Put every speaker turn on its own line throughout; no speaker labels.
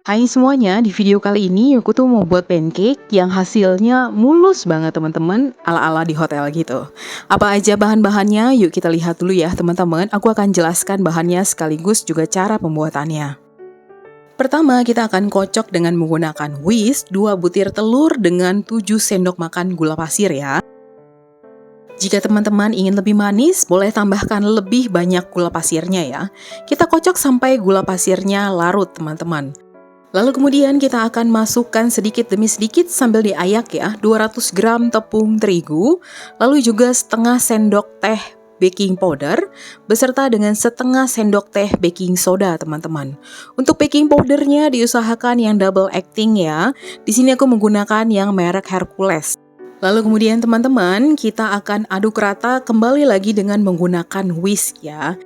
Hai semuanya, di video kali ini aku tuh mau buat pancake yang hasilnya mulus banget teman-teman, ala-ala di hotel gitu. Apa aja bahan-bahannya? Yuk kita lihat dulu ya teman-teman. Aku akan jelaskan bahannya sekaligus juga cara pembuatannya. Pertama, kita akan kocok dengan menggunakan whisk 2 butir telur dengan 7 sendok makan gula pasir ya. Jika teman-teman ingin lebih manis, boleh tambahkan lebih banyak gula pasirnya ya. Kita kocok sampai gula pasirnya larut teman-teman. Lalu kemudian kita akan masukkan sedikit demi sedikit sambil diayak ya, 200 gram tepung terigu, lalu juga setengah sendok teh baking powder, beserta dengan setengah sendok teh baking soda teman-teman. Untuk baking powdernya diusahakan yang double acting ya, di sini aku menggunakan yang merek Hercules. Lalu kemudian teman-teman, kita akan aduk rata kembali lagi dengan menggunakan whisk ya.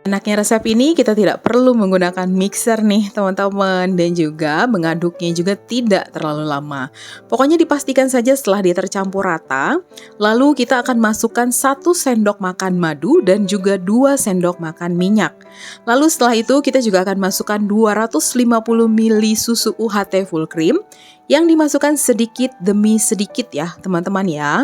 Enaknya resep ini kita tidak perlu menggunakan mixer nih teman-teman, dan juga mengaduknya juga tidak terlalu lama. Pokoknya dipastikan saja setelah dia tercampur rata, lalu kita akan masukkan 1 sendok makan madu dan juga 2 sendok makan minyak. Lalu setelah itu kita juga akan masukkan 250 ml susu UHT full cream yang dimasukkan sedikit demi sedikit ya teman-teman ya.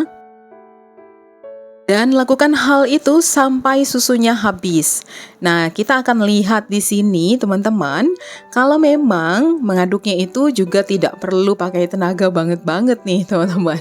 Dan lakukan hal itu sampai susunya habis. Nah, kita akan lihat di sini teman-teman, kalau memang mengaduknya itu juga tidak perlu pakai tenaga banget nih teman-teman.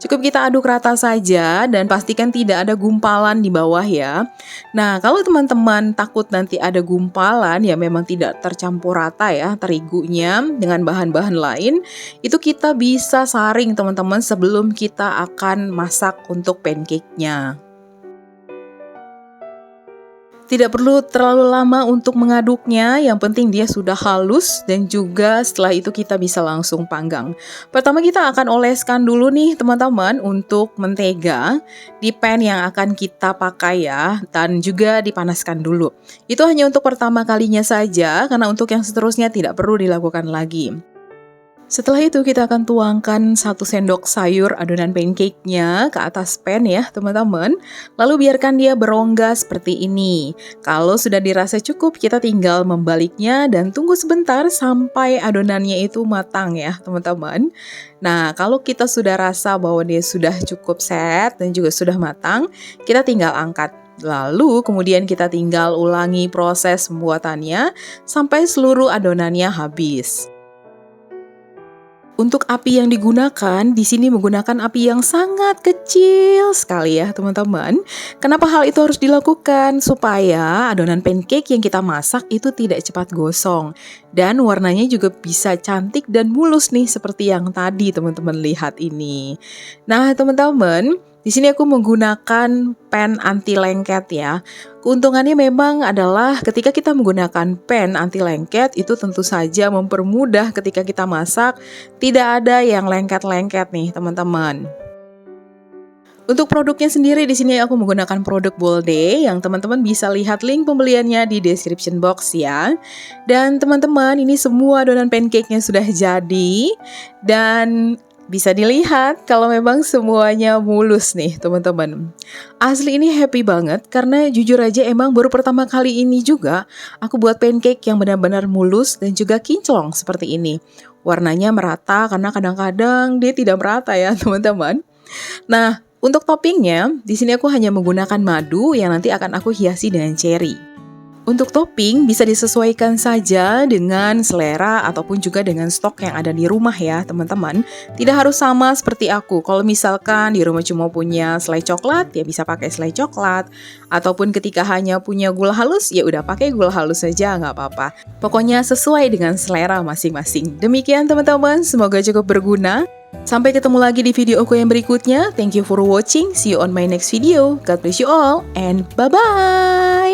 Cukup kita aduk rata saja dan pastikan tidak ada gumpalan di bawah ya. Nah, kalau teman-teman takut nanti ada gumpalan ya, memang tidak tercampur rata ya terigunya dengan bahan-bahan lain, itu kita bisa saring teman-teman sebelum kita akan masak untuk pancake-nya. Tidak perlu terlalu lama untuk mengaduknya, yang penting dia sudah halus dan juga setelah itu kita bisa langsung panggang. Pertama kita akan oleskan dulu nih teman-teman untuk mentega di pan yang akan kita pakai ya, dan juga dipanaskan dulu. Itu hanya untuk pertama kalinya saja, karena untuk yang seterusnya tidak perlu dilakukan lagi. Setelah itu kita akan tuangkan 1 sendok sayur adonan pancake-nya ke atas pan ya teman-teman. Lalu biarkan dia berongga seperti ini. Kalau sudah dirasa cukup, kita tinggal membaliknya dan tunggu sebentar sampai adonannya itu matang ya teman-teman. Nah, kalau kita sudah rasa bahwa dia sudah cukup set dan juga sudah matang, kita tinggal angkat. Lalu kemudian kita tinggal ulangi proses pembuatannya sampai seluruh adonannya habis. Untuk api yang digunakan, di sini menggunakan api yang sangat kecil sekali ya teman-teman. Kenapa hal itu harus dilakukan? Supaya adonan pancake yang kita masak itu tidak cepat gosong. Dan warnanya juga bisa cantik dan mulus nih seperti yang tadi teman-teman lihat ini. Nah teman-teman, di sini aku menggunakan pan anti lengket ya. Keuntungannya memang adalah ketika kita menggunakan pan anti lengket itu tentu saja mempermudah ketika kita masak, tidak ada yang lengket-lengket nih teman-teman. Untuk produknya sendiri di sini aku menggunakan produk Bolde yang teman-teman bisa lihat link pembeliannya di description box ya. Dan teman-teman, ini semua adonan pancake-nya sudah jadi dan bisa dilihat kalau memang semuanya mulus nih teman-teman. Asli ini happy banget karena jujur aja emang baru pertama kali ini juga aku buat pancake yang benar-benar mulus dan juga kinclong seperti ini. Warnanya merata karena kadang-kadang dia tidak merata ya teman-teman. Nah, untuk toppingnya di sini aku hanya menggunakan madu yang nanti akan aku hiasi dengan cherry. Untuk topping bisa disesuaikan saja dengan selera ataupun juga dengan stok yang ada di rumah ya teman-teman. Tidak harus sama seperti aku. Kalau misalkan di rumah cuma punya selai coklat ya bisa pakai selai coklat. Ataupun ketika hanya punya gula halus ya udah pakai gula halus saja nggak apa-apa. Pokoknya sesuai dengan selera masing-masing. Demikian teman-teman, semoga cukup berguna. Sampai ketemu lagi di video aku yang berikutnya. Thank you for watching. See you on my next video. God bless you all and bye-bye.